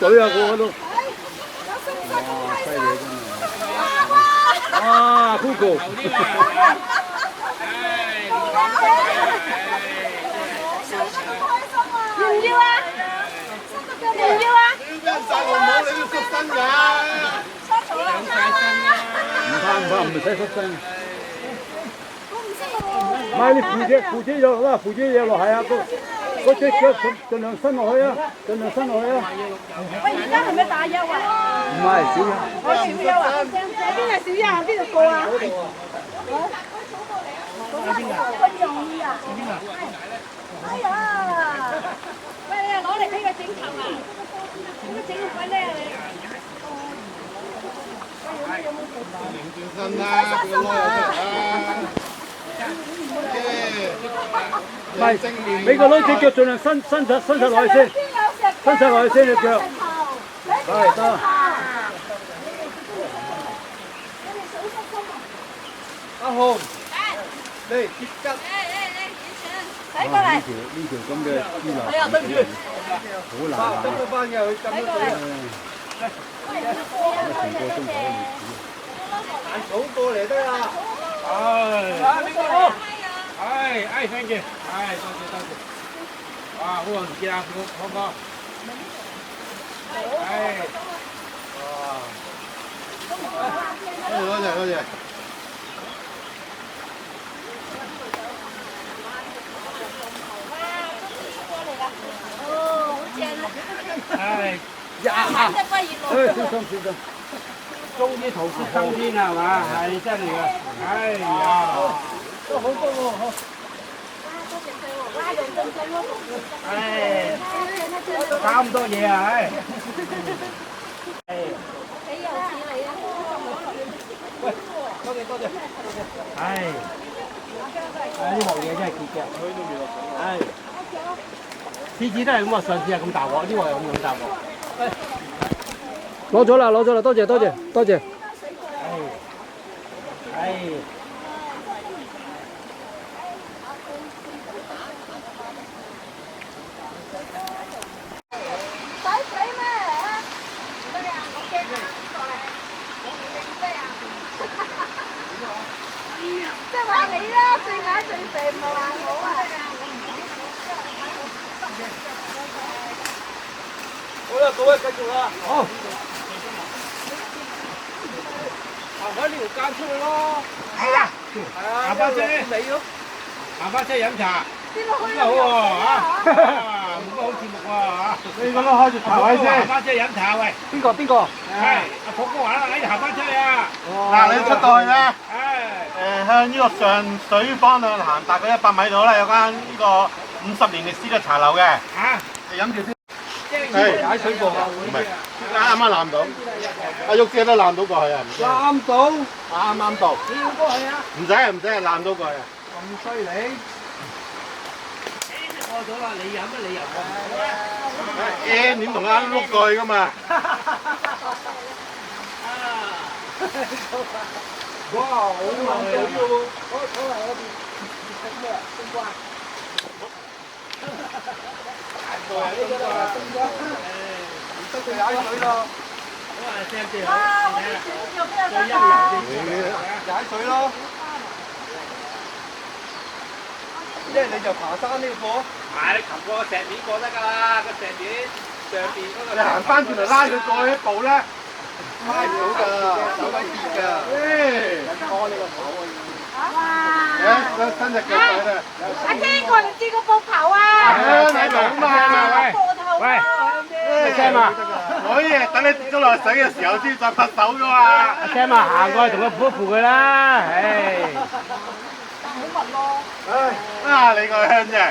隊啊，個個都。哇！犀利真係。哇 ，Google。要唔要啊？要唔要啊？細路冇你要濕身㗎。唔使濕身。唔係你扶住有啦，扶住有落係啊，嗰隻腳盡量伸落去啊，盡量伸落去啊。喂，而家係咪大優啊？唔係小優。我小優啊？邊係小優啊？邊度過啊？咁容易啊？哎呀！喂，你攞嚟俾佢整頭啊？點解整咁鬼叻啊你？身啦，佢攞唔係，你個女隻腳盡量伸實落去先，伸實落去先隻腳。係得。阿紅，嚟接吉。睇過嚟。呢條咁嘅豬腩，哎呀，對唔住，好難行。跟咗翻嘅，佢跟咗水啊。成個鐘頭都未煮。數過嚟得啦。thank you，多謝。哇，好耐唔見啊，哥哥。多謝。小心。終於桃色登天啦，係嘛？係真嚟㗎。哎呀，都好多喎，好。唉，搞咁多嘢啊，唉。幾有錢你啊？喂，多謝。唉，呢鑊嘢真係結嘅。唉，次次都係咁啊！上次係咁大鑊，呢鑊又咁大鑊。攞咗啦，多謝。唉。即係話你啦，最矮最肥唔係話我啊！好啦，各位繼續啦。好。行喺呢條街出去咯。係啊。行翻車你咯。行翻車飲茶。邊度去好喎嚇，冇乜好節目喎嚇。你咁樣開住頭位先。行翻車飲茶喂。邊個？係阿婆哥話啦，喺度行翻車啊。嗱，你出到去咧，唉。向呢個上水方向行，大概100米度啦，有間呢個50年歷史嘅茶樓嘅。嚇。你飲住先。係解水貨啊！唔係，啱攬到。阿玉姐都攬到過去啊，唔使。攬到。啱到。跳過去啊！唔使，攬到過去啊。咁犀利。過咗啦，你飲乜理由過點同啱碌過去㗎嘛？哇！好耐啊！踩水咯！踩水咯！即係你就爬山呢個課？係，你擒過個石面過得㗎啦，個石面上邊嗰個。你行翻轉頭拉佢過去一步咧，拉唔到㗎，手底跌㗎。拖呢個頭啊！伸隻腳過去啦！阿天過唔知個膊頭啊！睇到嘛？喂，阿 Sam 啊，可以等你跌咗落水嘅時候先再拍手㗎嘛？阿 Sam 啊，行過去同佢扶一扶佢啦，唉。你個香真係，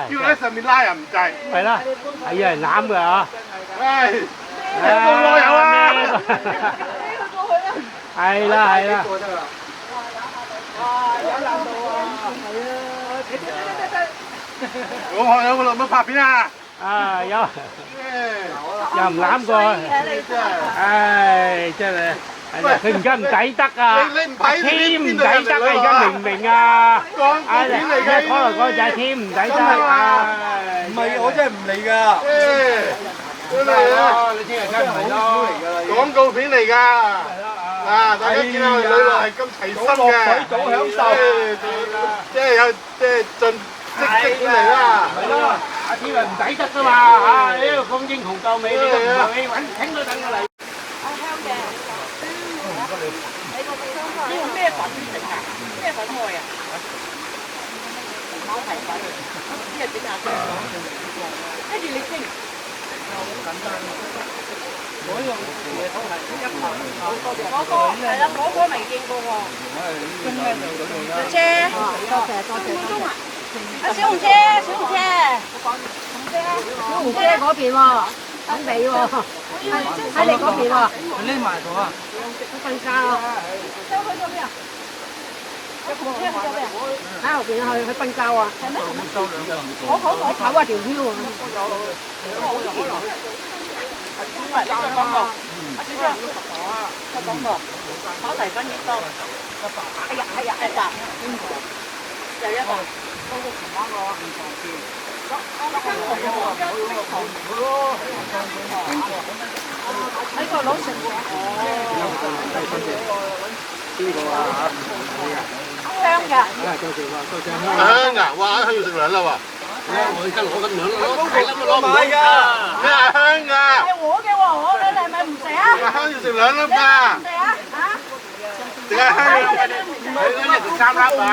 要喺上面拉又唔制。係啦，係有人攬㗎嚇。個我有啊。係啦。我學有個落乜拍片啊？有。又唔攬過。唉，真係。佢而家唔抵得啊！你唔睇添唔抵得啊！而家明唔明啊？講來講就係添唔抵得啊！唔係我真係唔嚟㗎。真係啊！你聽日梗係唔係咯？廣告片嚟㗎。啊！大家見到我哋女來係咁齊心嘅，早享受，即係有即係盡職本嚟啦。係咯，阿天咪唔抵得㗎嘛嚇！你呢度咁英雄救美，你都唔係你揾請都等我嚟。香嘅。你個地方你用咩粉整啊？咩粉開啊？貓皮粉，啲人整下先。跟住你蒸。簡單。嗰樣嘢都係一頭嗰個係啦，嗰個未見過喎。小姐，多謝。啊，小紅車，小紅車嗰邊喎，等你喎，喺你嗰邊喎。佢匿埋咗啊！佢瞓覺啊！收佢做咩啊？小紅車去做咩啊？喺後邊去瞓覺啊！係咩？我唞下條腰啊！因為呢個廣告，阿小張，個廣告，跑題分幾多？係啊，一集，又一集。嗰個琴晚個唔同線，喺個佬食喎。邊個啊？香㗎。香㗎，哇！香要食兩粒啊！我而家攞緊兩粒，大粒都攞唔到㗎。咩係香㗎？係我嘅喎，你係咪唔食啊？香要食兩粒㗎。唔食啊？嚇？點解香？你嗰日食三粒啊？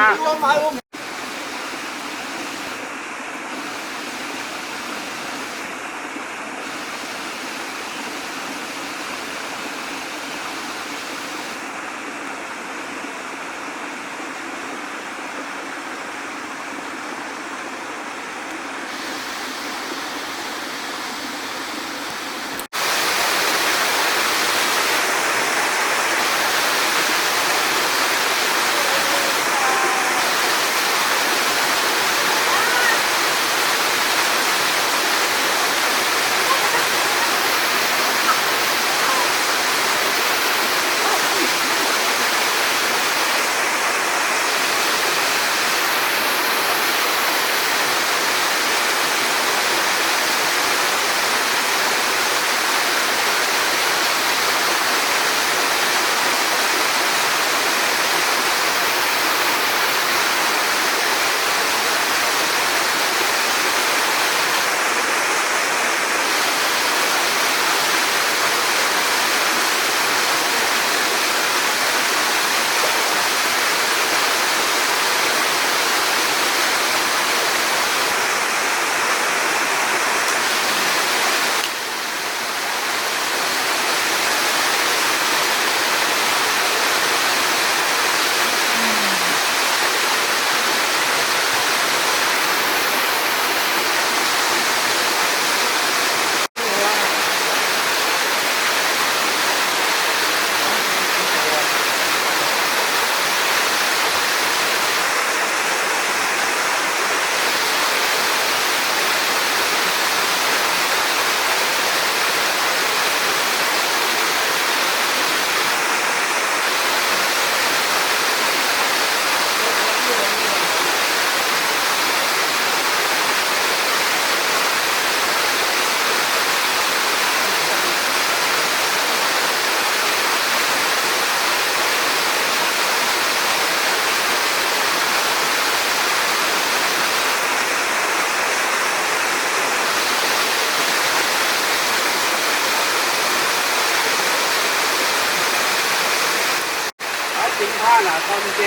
嗱，咁正。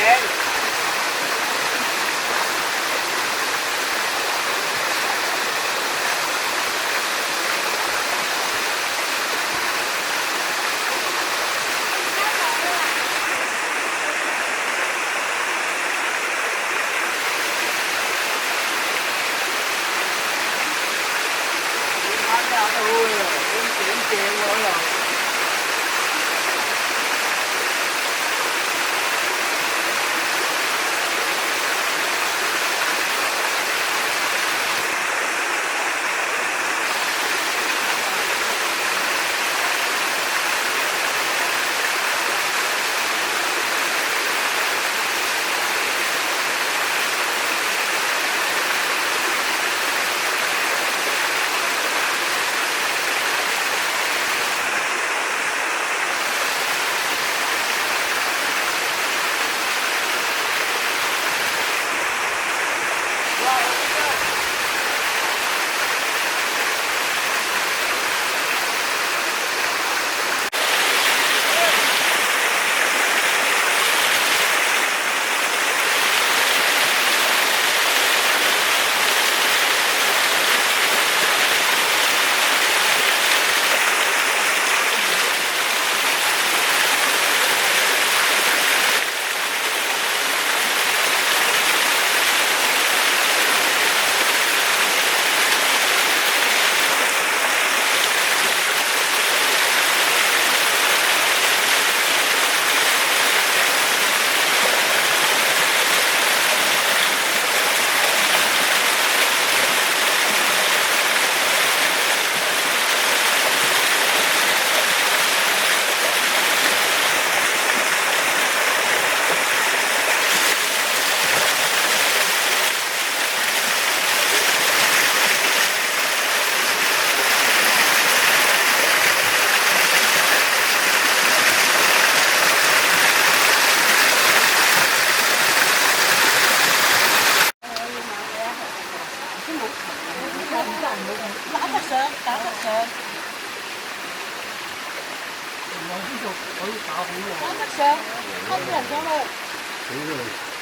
啲人上去。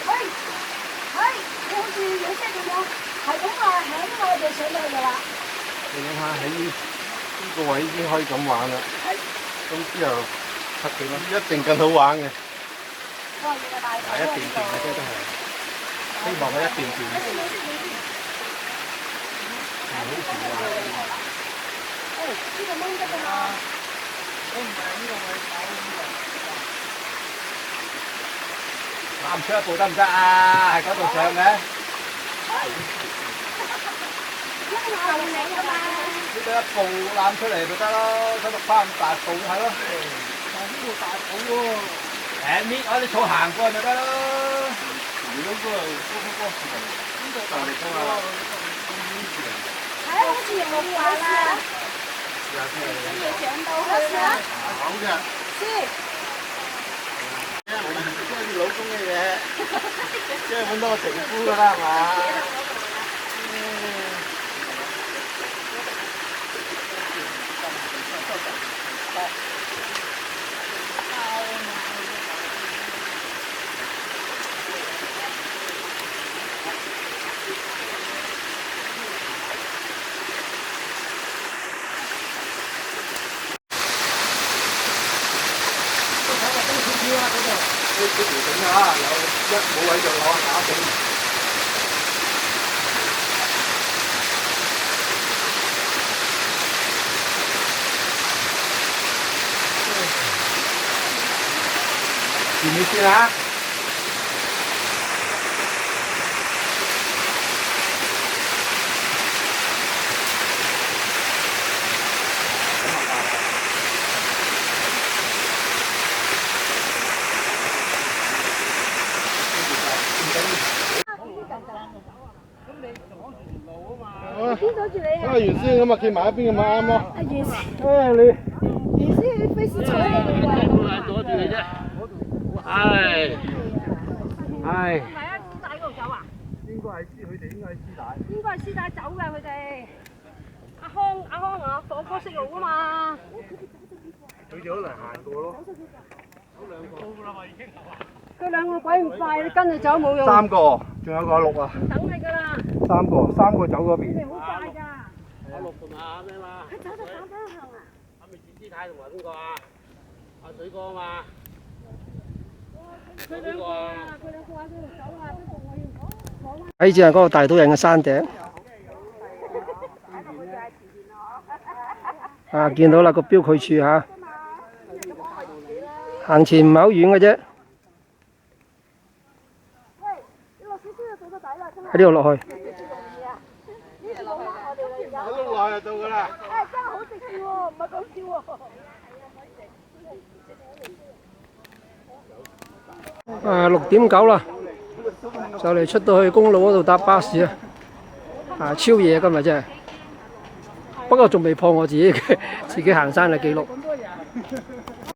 喂，你好似有聲咁樣，係咁話響我哋上到去㗎啦。你諗下喺呢個位已經可以咁玩啦，咁之後一定更好玩嘅。係一段段嘅啫，都係希望佢一段段。呢個掹得㗎嘛？攬出一步得唔得啊？喺嗰度上嘅。呢個一步攬出嚟咪得咯，使乜跨咁大步係咯？但係呢度大步喎。誒搣我啲草行過去咪得咯。如果嗰個呢度大步啊！係啊，好似用木話啦。要上到去啦。好嘅。先。我哋中意老公嘅嘢，即係揾到個情夫㗎啦，係嘛？呢條繩啊，有一冇位就攞打繩。見唔見啊？邊阻住你啊？原先咁啊，企埋一邊咁啊啱咯。原先你飛絲坐喺度㗎。阻住你啫。唉。係啊，師奶嗰度走啊？應該係佢哋應該係師奶。應該係師奶走㗎，佢哋。阿康啊，火哥識路啊嘛。佢哋可能行過咯。佢兩個鬼唔快，你跟住走冇用。三個，仲有個阿六啊。等你㗎啦。三個走嗰邊。你好快㗎。阿六同埋阿咩嘛？佢走到反方向啊！阿咪子師太同埋邊個啊？阿水哥啊嘛。佢兩個啊，佢兩個喺度走啊，不過我要攞喺只係嗰個大島人嘅山頂。啊，見到啦個標距柱嚇，行前唔係好遠嘅啫。喺呢度落去。我都耐就到㗎啦。真係好食嘅喎，唔係講笑喎。 6點9啦，就嚟出到去公路嗰度搭巴士啊！啊，超夜今日真係，不過仲未破我自己行山嘅記錄。